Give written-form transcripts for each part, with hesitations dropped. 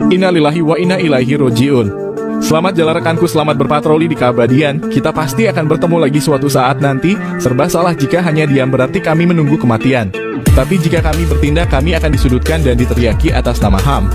Innalillahi wa inna ilaihi roji'un. Selamat jalan rekanku, selamat berpatroli di keabadian. Kita pasti akan bertemu lagi suatu saat nanti. Serba salah jika hanya diam berarti kami menunggu kematian. Tapi jika kami bertindak, kami akan disudutkan dan diteriaki atas nama HAM.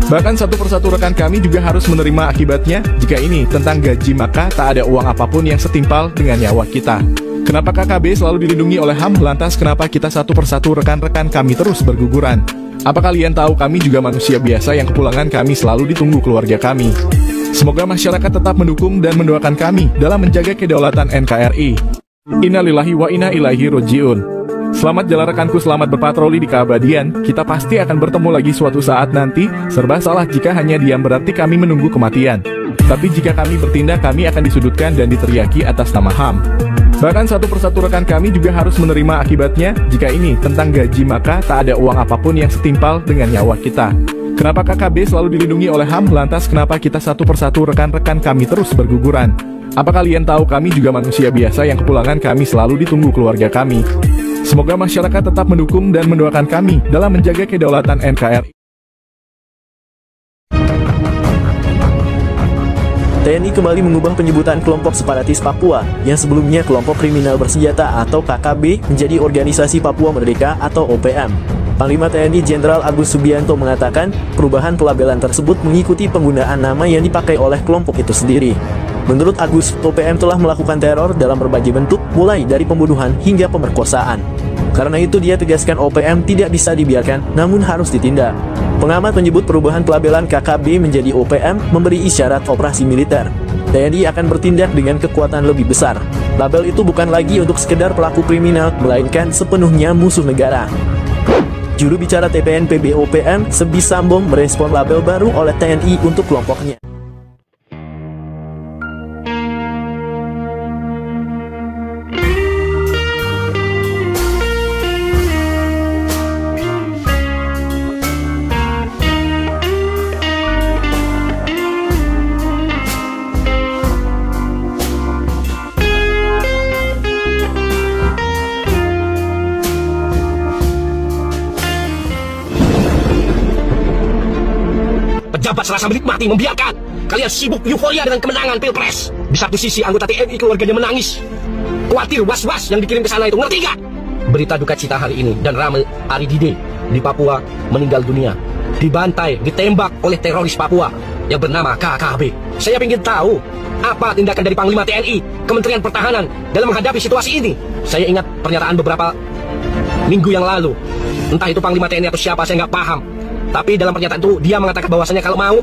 Bahkan satu persatu rekan kami juga harus menerima akibatnya. Jika ini tentang gaji, maka tak ada uang apapun yang setimpal dengan nyawa kita. Kenapa KKB selalu dilindungi oleh HAM? Lantas kenapa kita satu persatu rekan-rekan kami terus berguguran? Apa kalian tahu kami juga manusia biasa yang kepulangan kami selalu ditunggu keluarga kami. Semoga masyarakat tetap mendukung dan mendoakan kami dalam menjaga kedaulatan NKRI. Innalillahi wa inna ilaihi roji'un. Selamat jalan rekanku, selamat berpatroli di keabadian. Kita pasti akan bertemu lagi suatu saat nanti. Serba salah jika hanya diam berarti kami menunggu kematian. Tapi jika kami bertindak, kami akan disudutkan dan diteriaki atas nama HAM. Bahkan satu persatu rekan kami juga harus menerima akibatnya. Jika ini tentang gaji, maka tak ada uang apapun yang setimpal dengan nyawa kita. Kenapa KKB selalu dilindungi oleh HAM? Lantas kenapa kita satu persatu rekan-rekan kami terus berguguran? Apa kalian tahu kami juga manusia biasa yang kepulangan kami selalu ditunggu keluarga kami. Semoga masyarakat tetap mendukung dan mendoakan kami dalam menjaga kedaulatan NKRI. TNI kembali mengubah penyebutan kelompok separatis Papua yang sebelumnya kelompok kriminal bersenjata atau KKB menjadi Organisasi Papua Merdeka atau OPM. Panglima TNI Jenderal Agus Subianto mengatakan perubahan pelabelan tersebut mengikuti penggunaan nama yang dipakai oleh kelompok itu sendiri. Menurut Agus, OPM telah melakukan teror dalam berbagai bentuk, mulai dari pembunuhan hingga pemerkosaan. Karena itu dia tegaskan OPM tidak bisa dibiarkan, namun harus ditindak. Pengamat menyebut perubahan pelabelan KKB menjadi OPM memberi isyarat operasi militer. TNI akan bertindak dengan kekuatan lebih besar. Label itu bukan lagi untuk sekedar pelaku kriminal, melainkan sepenuhnya musuh negara. Juru bicara TPNPB OPM, Sebi Sambong, merespon label baru oleh TNI untuk kelompoknya. Pejabat serasa menikmati, membiarkan kalian sibuk euforia dengan kemenangan Pilpres. Di satu sisi anggota TNI keluarganya menangis, khawatir was-was yang dikirim ke sana itu, ngerti gak? Berita duka cita hari ini dan Rame Aridide di Papua meninggal dunia, dibantai, ditembak oleh teroris Papua yang bernama KKB. Saya ingin tahu apa tindakan dari Panglima TNI, Kementerian Pertahanan dalam menghadapi situasi ini. Saya ingat pernyataan beberapa minggu yang lalu, entah itu Panglima TNI atau siapa, saya nggak paham. Tapi dalam pernyataan itu dia mengatakan bahwasanya kalau mau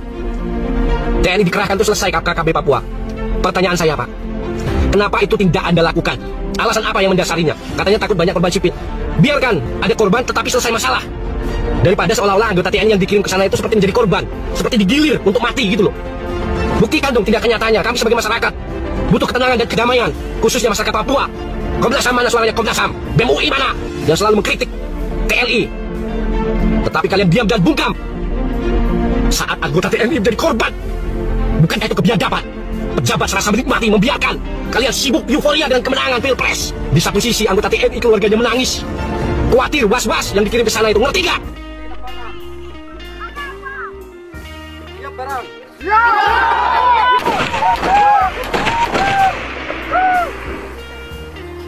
TNI dikerahkan itu selesai KKB Papua. Pertanyaan saya, Pak, kenapa itu tidak Anda lakukan? Alasan apa yang mendasarinya? Katanya takut banyak korban sipil. Biarkan ada korban tetapi selesai masalah, daripada seolah-olah anggota TNI yang dikirim ke sana itu seperti menjadi korban, seperti digilir untuk mati gitu loh. Buktikan dong tindakan nyatanya. Kami sebagai masyarakat butuh ketenangan dan kedamaian, khususnya masyarakat Papua. Komnas HAM mana suaranya? Komnas HAM, BEM UI mana yang selalu mengkritik TNI? Tetapi kalian diam dan bungkam saat anggota TNI menjadi korban. Bukankah itu kebiadaban? Pejabat serasa menikmati, membiarkan kalian sibuk euforia dengan kemenangan Pilpres. Di satu sisi anggota TNI keluarganya menangis, khawatir was-was yang dikirim ke sana itu, ngerti gak? Siap barang.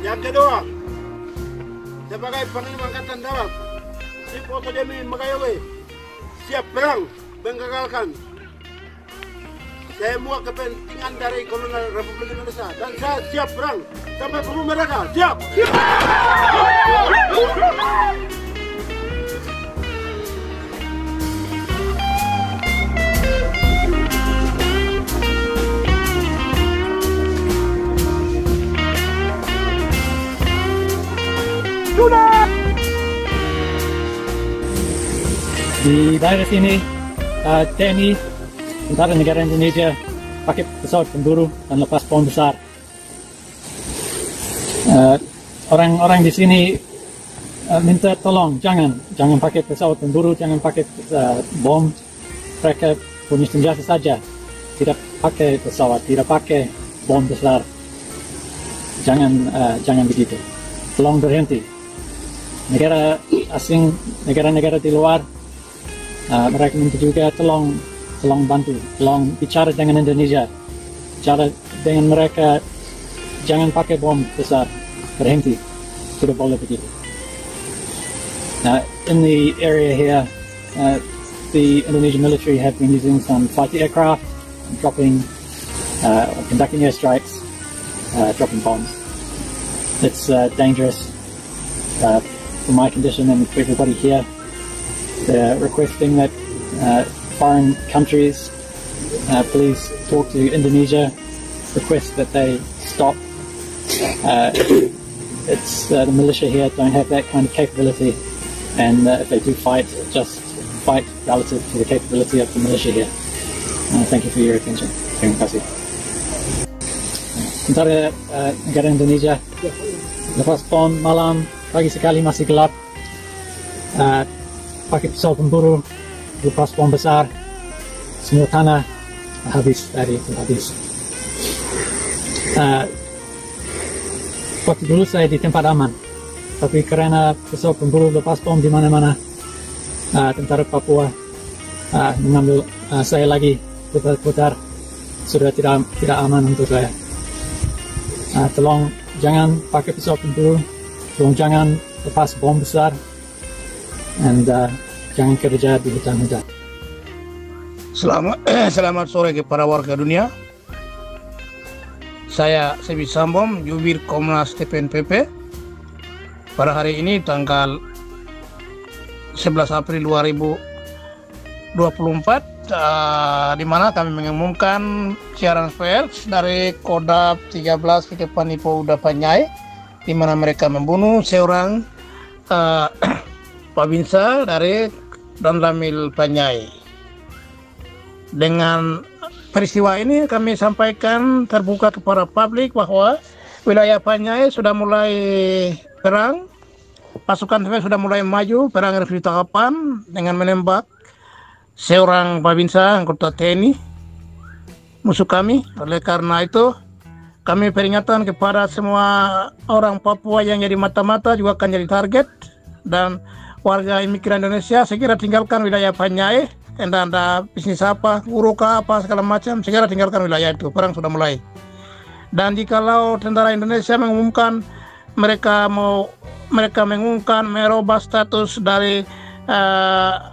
Yang kedua, sebagai Panglima Angkatan Darat, si Foto Demi Magayawe siap perang menggagalkan semua kepentingan dari kolonial Republik Indonesia, dan saya siap perang sampai bunuh mereka. Siap. Di daerah sini, TNI, Tentara Negara Indonesia, pakai pesawat tempur dan lepas bom besar. Orang-orang di sini minta tolong, jangan pakai pesawat tempur, jangan pakai bom. Mereka punya senjata saja, tidak pakai pesawat, tidak pakai bom besar. Jangan begitu. Tolong berhenti. Negara asing, negara-negara di luar, mereka minta juga tolong tolong bantu, tolong bicara dengan Indonesia, bicara dengan mereka, jangan pakai bom besar, berhenti, tidak boleh begitu. In the area here, the Indonesian military have been using some fighter aircraft, conducting airstrikes, dropping bombs. It's dangerous for my condition and for everybody here. They're requesting that foreign countries please talk to Indonesia, request that they stop. The militia here don't have that kind of capability, and if they do fight, just fight relative to the capability of the militia here. Thank you for your attention. Terima kasih. Tentara negara Indonesia lepas bom malam, pagi sekali masih gelap, pakai pisau pemburu, lepas bom besar, semua tanah habis dari itu habis. Waktu dulu saya di tempat aman, tapi karena pisau pemburu lepas bom di mana-mana, tentara Papua mengambil saya lagi putar-putar, sudah tidak aman untuk saya. Tolong jangan pakai pisau pemburu, tolong jangan lepas bom besar, dan jangan kerja di hutan-hutan. Selamat sore kepada warga dunia. Saya Sebi Sambom, jubir Komnas TPNPP. Pada hari ini tanggal 11 April 2024, di mana kami mengumumkan siaran pers dari Kodam 13 Panipo Uda Panyai, di mana mereka membunuh seorang Babinsa dari Don Ramil Panyai. Dengan peristiwa ini kami sampaikan terbuka kepada publik bahwa wilayah Panyai sudah mulai perang, pasukan TPN sudah mulai maju perang revolusi tangkapan dengan menembak seorang Babinsa anggota TNI musuh kami. Oleh karena itu kami peringatan kepada semua orang Papua yang jadi mata-mata juga akan jadi target, dan warga imigran Indonesia segera tinggalkan wilayah Panyai. Anda bisnis apa, guru apa segala macam, segera tinggalkan wilayah itu, perang sudah mulai. Dan jikalau tentara Indonesia mengumumkan mereka merubah status dari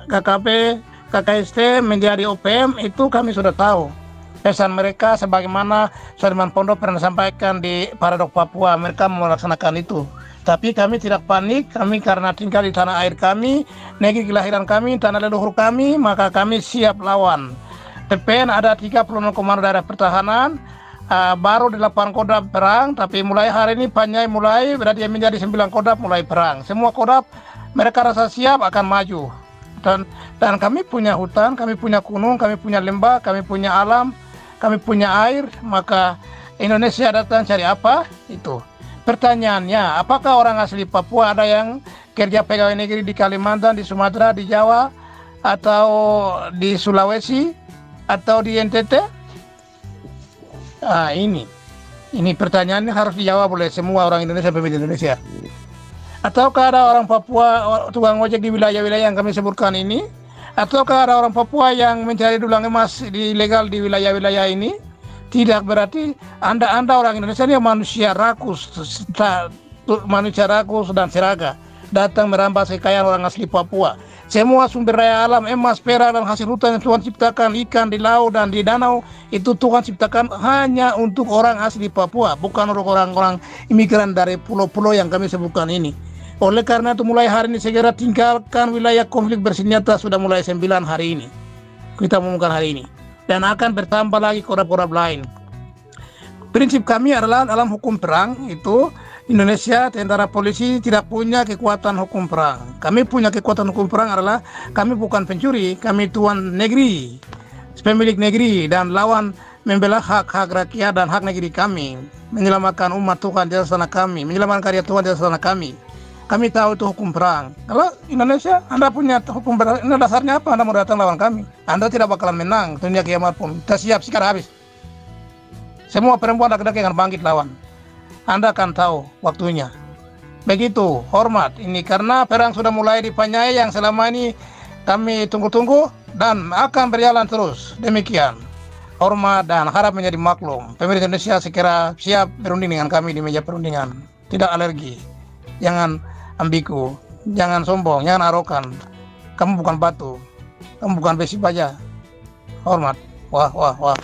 KKP, KKST menjadi OPM, itu kami sudah tahu. Pesan mereka sebagaimana Sudirman Pondok pernah sampaikan di Paradok Papua, mereka melaksanakan itu. Tapi kami tidak panik, kami karena tinggal di tanah air kami, negeri kelahiran kami, tanah leluhur kami, maka kami siap lawan. TPN ada 36 komando daerah pertahanan, baru 8 kodam perang, tapi mulai hari ini Panyai mulai berarti menjadi 9 kodam mulai perang. Semua kodam mereka rasa siap akan maju. Dan kami punya hutan, kami punya gunung, kami punya lembah, kami punya alam, kami punya air, maka Indonesia datang cari apa? Itu. Pertanyaannya, apakah orang asli Papua ada yang kerja pegawai negeri di Kalimantan, di Sumatera, di Jawa, atau di Sulawesi, atau di NTT? Ini pertanyaannya harus dijawab oleh semua orang Indonesia, pemilik Indonesia. Ataukah ada orang Papua tukang ojek di wilayah-wilayah yang kami sebutkan ini? Ataukah ada orang Papua yang mencari dulang emas ilegal di wilayah-wilayah ini? Tidak, berarti Anda orang Indonesia ini manusia rakus dan seraga, datang merampas kekayaan orang asli Papua. Semua sumber daya alam, emas, perak, dan hasil hutan yang Tuhan ciptakan, ikan di laut dan di danau, itu Tuhan ciptakan hanya untuk orang asli Papua, bukan untuk orang-orang imigran dari pulau-pulau yang kami sebutkan ini. Oleh karena itu mulai hari ini segera tinggalkan wilayah konflik bersenjata, sudah mulai 9 hari ini. Kita mengumumkan hari ini. Dan akan bertambah lagi kodam-kodam lain. Prinsip kami adalah dalam hukum perang itu Indonesia, tentara polisi tidak punya kekuatan hukum perang. Kami punya kekuatan hukum perang adalah kami bukan pencuri, kami tuan negeri, pemilik negeri, dan lawan membela hak-hak rakyat dan hak negeri kami, menyelamatkan umat Tuhan di atas tanah kami, menyelamatkan karya Tuhan di atas tanah kami. Kami tahu itu hukum perang. Kalau Indonesia, Anda punya hukum perang, ini dasarnya apa? Anda mau datang lawan kami? Anda tidak bakalan menang, dunia kiamat pun. Kita siap sekarang habis. Semua perempuan laki-laki akan bangkit lawan. Anda akan tahu waktunya. Begitu, hormat. Ini karena perang sudah mulai di Panyai yang selama ini kami tunggu-tunggu. dan akan berjalan terus. Demikian. Hormat dan harap menjadi maklum. Pemerintah Indonesia sekira siap berunding dengan kami di meja perundingan. Tidak alergi. Jangan ambigu. Jangan sombong. Jangan arogan. Kamu bukan batu. Kamu bukan besi baja. Hormat. Wah, wah, wah.